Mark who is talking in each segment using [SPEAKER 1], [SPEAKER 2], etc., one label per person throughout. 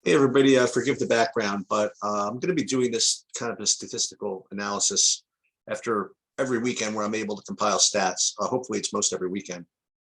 [SPEAKER 1] Hey, everybody, forgive the background, but I'm going to be doing this kind of a statistical analysis after every weekend where I'm able to compile stats. Hopefully, it's most every weekend.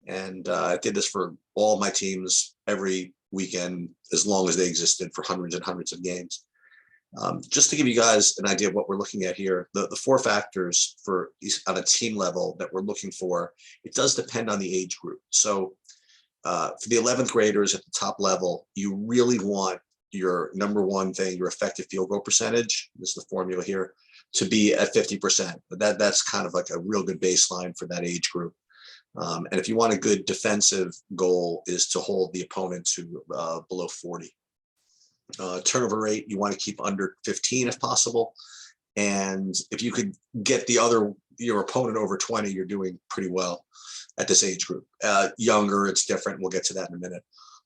[SPEAKER 1] And I did this for all my teams every weekend as long as they existed for hundreds and hundreds of games. Just to give you guys an idea of what we're looking at here, the four factors for on a team level that we're looking for, it does depend on the age group. So for the 11th graders at the top level, you really want your number one thing, your effective field goal percentage, this is the formula here, to be at 50%. That's kind of like a real good baseline for that age group. And if you want a good defensive goal is to hold the opponent to below 40. Turnover rate, you want to keep under 15 if possible. And if you could get your opponent over 20, you're doing pretty well at this age group. Younger, it's different. We'll get to that in a minute.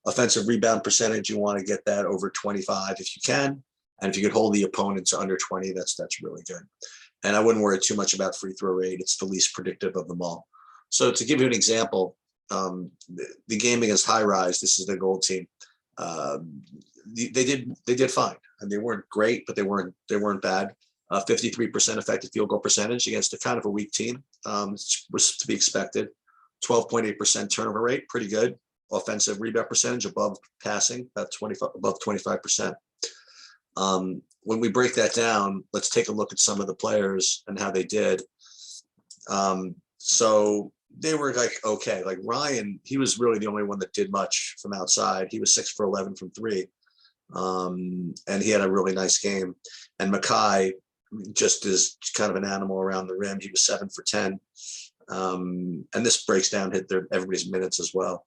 [SPEAKER 1] Offensive rebound percentage, you want to get that over 25 if you can. And if you could hold the opponent to under 20, that's really good. And I wouldn't worry too much about free throw rate. It's the least predictive of them all. So to give you an example, the game against High Rise, this is the gold team. They did fine, and they weren't great, but they weren't bad. 53% effective field goal percentage against a kind of a weak team, was to be expected. 12.8% turnover rate, pretty good. Offensive rebound percentage above passing, about 25%. When we break that down, let's take a look at some of the players and how they did. So they were okay. Like Ryan, he was really the only one that did much from outside. He was 6 for 11 from three. And he had a really nice game. And Makai just is kind of an animal around the rim. He was 7 for 10. And this breaks down everybody's minutes as well.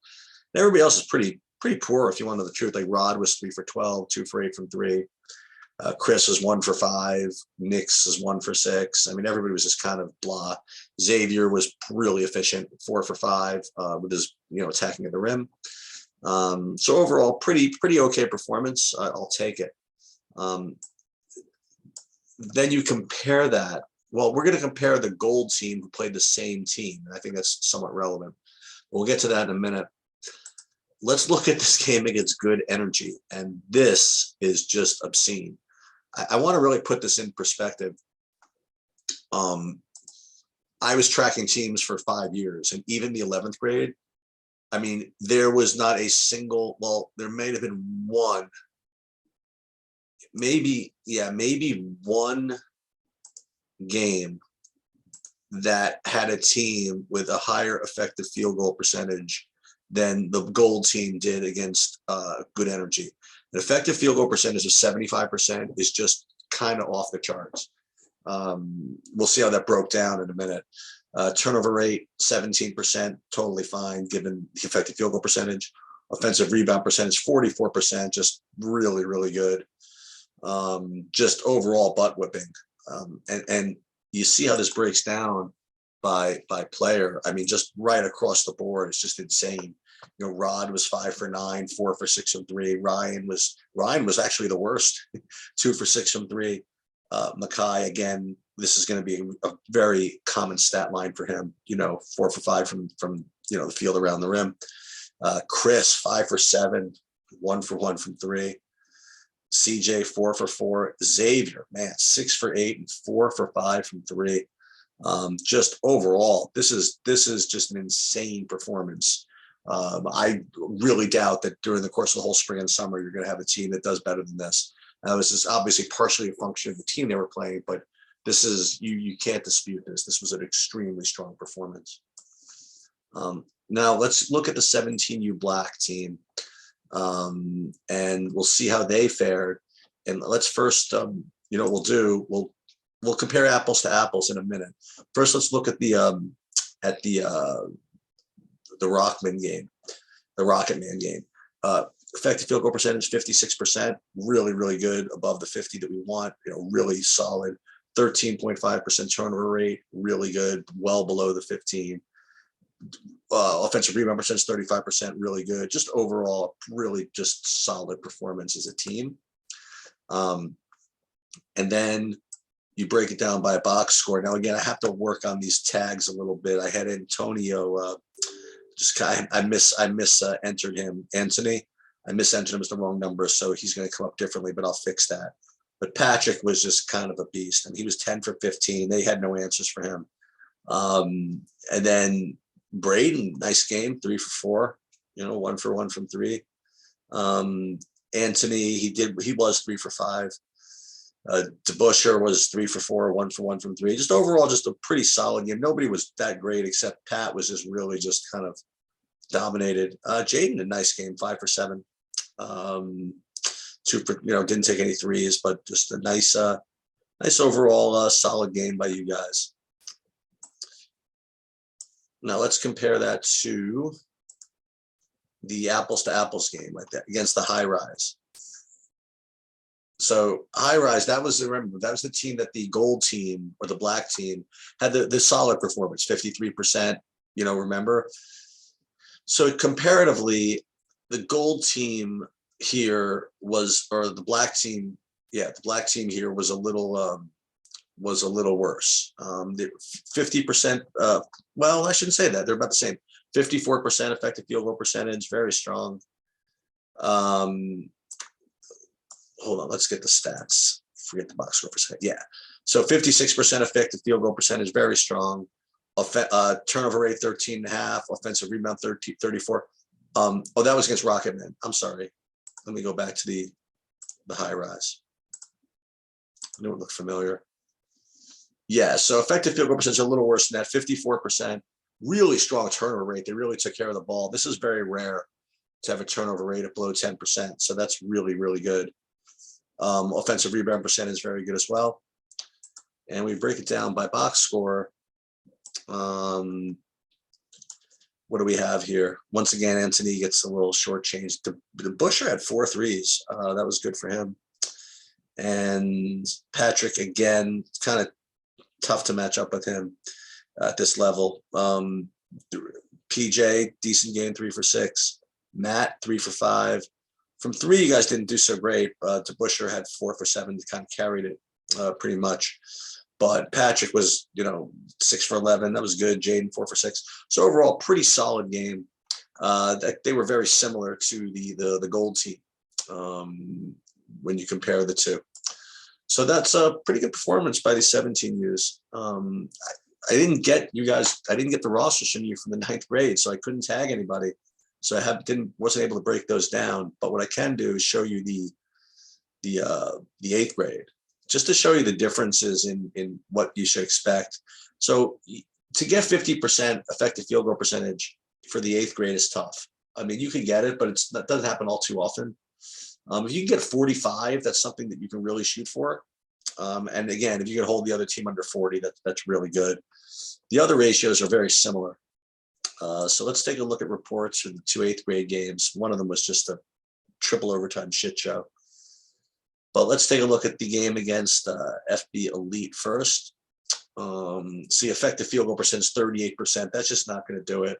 [SPEAKER 1] And everybody else is pretty poor, if you want to know the truth. Like Rod was 3 for 12, 2 for 8 from three. Chris is 1 for 5. Nix is 1 for 6. I mean, everybody was just kind of blah. Xavier was really efficient, 4 for 5 with his attacking at the rim. So overall, pretty okay performance. I'll take it. Then you compare that. Well, we're going to compare the gold team who played the same team. And I think that's somewhat relevant. We'll get to that in a minute. Let's look at this game against Good Energy. And this is just obscene. I want to really put this in perspective. I was tracking teams for 5 years, and even the 11th grade, I mean, there was not a single, well, there may have been one, maybe one game that had a team with a higher effective field goal percentage than the gold team did against Good Energy. An effective field goal percentage of 75% is just kind of off the charts. We'll see how that broke down in a minute. Turnover rate, 17%, totally fine given the effective field goal percentage. Offensive rebound percentage, 44%, just really good. Just overall butt whipping. And you see how this breaks down by player. I mean, just right across the board, it's just insane. Rod was 5 for 9, 4 for 6 from three. Ryan was actually the worst, 2 for 6 from three. Makai, again, this is going to be a very common stat line for him. 4 for 5 from the field around the rim. Chris, 5 for 7, 1 for 1 from three. CJ, 4 for 4. Xavier, man, 6 for 8 and 4 for 5 from three. Just overall, this is just an insane performance. I really doubt that during the course of the whole spring and summer, you're going to have a team that does better than this. This is obviously partially a function of the team they were playing, but this is, you can't dispute this. This was an extremely strong performance. Now let's look at the 17U Black team, and we'll see how they fared. And let's first, we'll compare apples to apples in a minute. First, let's look at the Rockman game, the Rocketman game. Effective field goal percentage, 56%, really good, above the 50 that we want, really solid. 13.5% turnover rate, really good, well below the 15. Offensive rebound percentage, 35%, really good. Just overall, really just solid performance as a team. And then you break it down by a box score. Now, again, I have to work on these tags a little bit. I had Antonio, I miss entered him, Anthony. I misentered him as the wrong number, so he's going to come up differently, but I'll fix that. But Patrick was just kind of a beast. I mean, he was 10 for 15. They had no answers for him. And then Braden, nice game, 3 for 4, 1 for 1 from 3. Anthony, he was 3 for 5. DeBuscher was 3 for 4, 1 for 1 from 3. Just overall, just a pretty solid game. Nobody was that great except Pat was just really just kind of dominated. Jaden, a nice game, 5 for 7. 2 for, didn't take any threes, but just a nice overall solid game by you guys. Now let's compare that to the apples to apples game like that against the High Rise. So High Rise, that was the team that the gold team or the black team had the solid performance, 53%, remember? So comparatively, the gold team here was, or the black team, the black team here was a little worse. 50%, well, I shouldn't say that. They're about the same. 54% effective field goal percentage, very strong. Hold on, let's get the stats. Forget the box score for a second. Yeah. So 56% effective field goal percentage, very strong. Turnover rate 13.5, offensive rebound 34. That was against Rocketman. I'm sorry. Let me go back to the High Rise. I know it looked familiar. Yeah, so effective field goal percentage a little worse than that, 54%. Really strong turnover rate. They really took care of the ball. This is very rare to have a turnover rate of below 10%. So that's really, really good. Offensive rebound percentage is very good as well. And we break it down by box score. What do we have here? Once again, Anthony gets a little shortchanged. The Busher had 4 threes. That was good for him. And Patrick, again, kind of tough to match up with him at this level. PJ, decent game, 3 for 6. Matt, 3 for 5. From 3, you guys didn't do so great. DeBuscher had 4 for 7, kind of carried it pretty much. But Patrick was, 6 for 11. That was good. Jaden, 4 for 6. So overall, pretty solid game. They were very similar to the gold team when you compare the two. So that's a pretty good performance by the 17Us. I didn't get the rosters from you from the 9th grade, so I couldn't tag anybody. So I wasn't able to break those down. But what I can do is show you the 8th grade, just to show you the differences in what you should expect. So to get 50% effective field goal percentage for the 8th grade is tough. I mean, you can get it, but that doesn't happen all too often. If you can get 45, that's something that you can really shoot for. And again, if you can hold the other team under 40, that's really good. The other ratios are very similar. So let's take a look at reports for the 2 8th grade games. One of them was just a triple overtime shit show. But let's take a look at the game against FB Elite first. See, effective field goal percentage 38%. That's just not going to do it.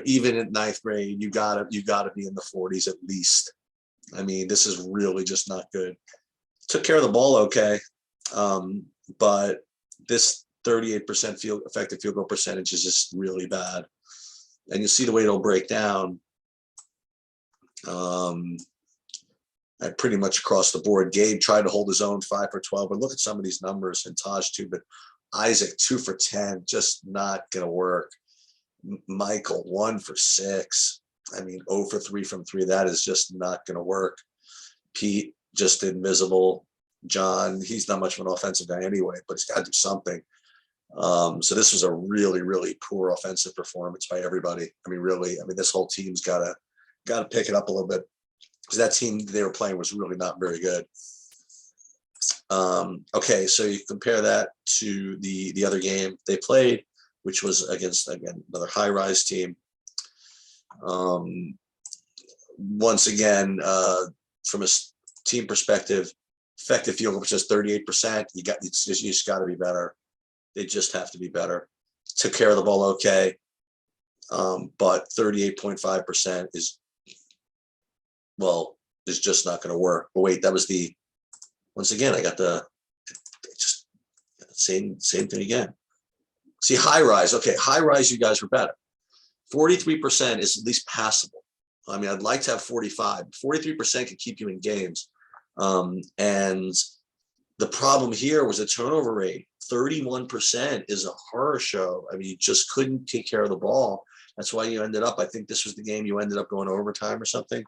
[SPEAKER 1] Even in 9th grade, you gotta be in the 40s at least. I mean, this is really just not good. Took care of the ball okay, but this 38% effective field goal percentage is just really bad. And you see the way it'll break down. Pretty much across the board. Gabe tried to hold his own, 5 for 12, but look at some of these numbers, and Taj too, but Isaac 2 for 10, just not gonna work. Michael 1 for 6. I mean, 0 for 3 from 3. That is just not gonna work. Pete, just invisible. John, he's not much of an offensive guy anyway, but he's got to do something. So this was a really, really poor offensive performance by everybody. I mean, really, this whole team's got to pick it up a little bit, because that team they were playing was really not very good. Okay, so you compare that to the other game they played, which was against, again, another High Rise team. Once again, from a team perspective, effective field goal percentage 38%. You just got to be better. They just have to be better. Took care of the ball okay, but 38.5% is just not going to work. But wait, that was once again I got the same thing again. See, High Rise. Okay, High Rise, you guys were better. 43% is at least passable. I mean, I'd like to have 45. 43% could keep you in games. And the problem here was the turnover rate. 31% is a horror show. I mean, you just couldn't take care of the ball. That's why you ended up, I think this was the game you ended up going to overtime or something.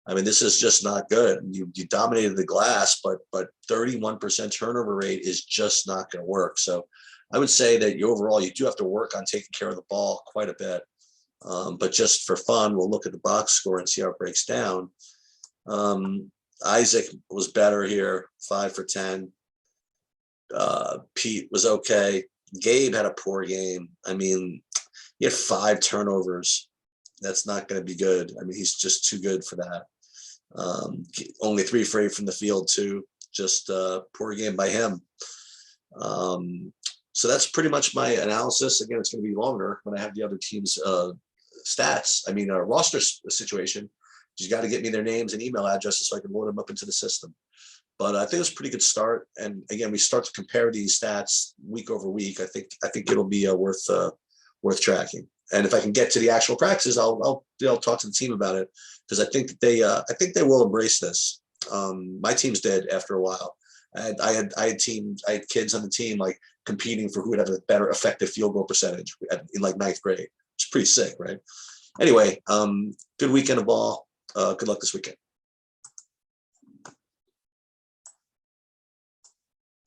[SPEAKER 1] I mean, this is just not good. You dominated the glass, but 31% turnover rate is just not going to work. So I would say that overall you do have to work on taking care of the ball quite a bit. But just for fun, we'll look at the box score and see how it breaks down. Isaac was better here, 5 for 10. Pete was okay. Gabe had a poor game. I mean, he had 5 turnovers. That's not going to be good. I mean, he's just too good for that. Only 3 for 8 from the field too. Just poor game by him. So that's pretty much my analysis. Again, it's going to be longer when I have the other teams' stats. I mean, roster situation. You got to get me their names and email addresses so I can load them up into the system. But I think it's a pretty good start. And again, we start to compare these stats week over week. I think it'll be worth tracking. And if I can get to the actual practices, I'll talk to the team about it, because I think they will embrace this. My teams did after a while. I had kids on the team like competing for who would have a better effective field goal percentage in like 9th grade. It's pretty sick, right? Anyway, good weekend of ball. Good luck this weekend.